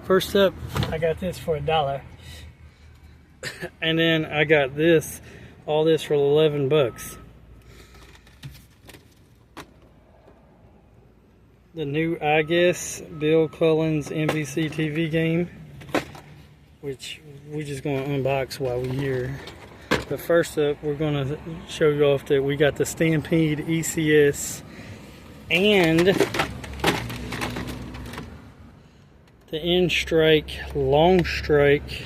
First up, I got this for $1. And then I got this, all this for 11 bucks. The new, I guess, Bill Cullen's NBC TV game, which we're just going to unbox while we're here. But first up, we're going to show you off that we got the Stampede ECS and the N-Strike Long Strike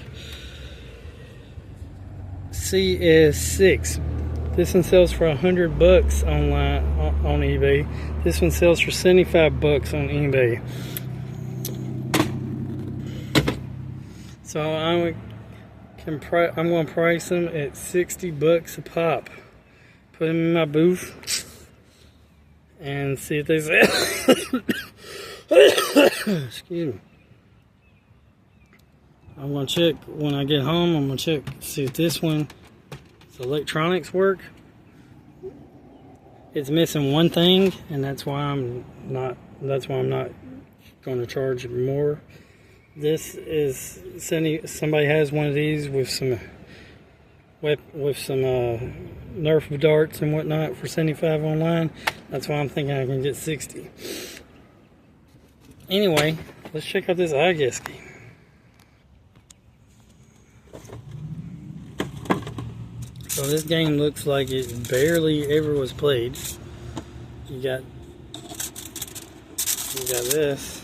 CS6. This one sells for 100 bucks online on eBay. This one sells for 75 bucks on eBay. So I'm going to price them at 60 bucks a pop. Put them in my booth and see if they sell. Excuse me. I'm going to check when I get home. I'm going to check, see if this one, the electronics work. It's missing one thing, and that's why I'm not going to charge more. This is, somebody has one of these with some nerf darts and whatnot for 75 online. That's why I'm thinking I can get 60. Anyway, let's check out this I guess game. So this game looks like it barely ever was played. You got this.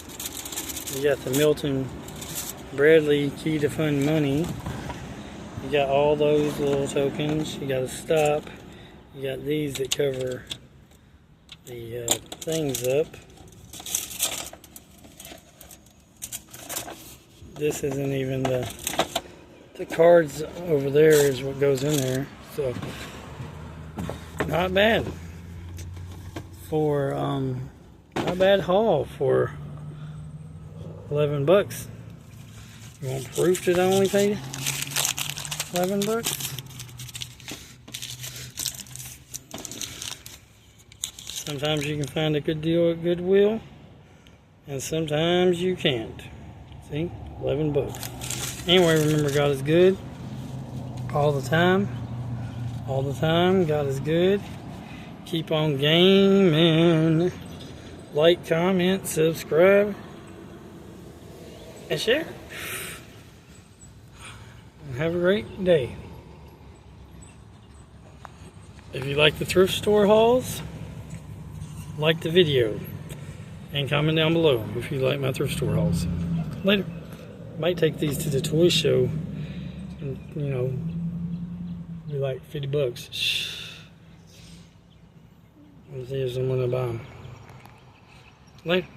You got the Milton Bradley key to fund money. You got all those little tokens. You got a stop. You got these that cover the things up. This isn't even the cards over there is what goes in there. So not bad for not bad haul for 11 bucks. You want proof that I only paid 11 bucks? Sometimes you can find a good deal at Goodwill, and sometimes you can't. See, 11 bucks. Anyway, remember, God is good all the time. All the time, God is good. Keep on gaming. Like, comment, subscribe, and share. And have a great day. If you like the thrift store hauls, like the video. And comment down below if you like my thrift store hauls. Later. Might take these to the toy show and, you know, be like 50 bucks. Let's see if someone will buy them. Later.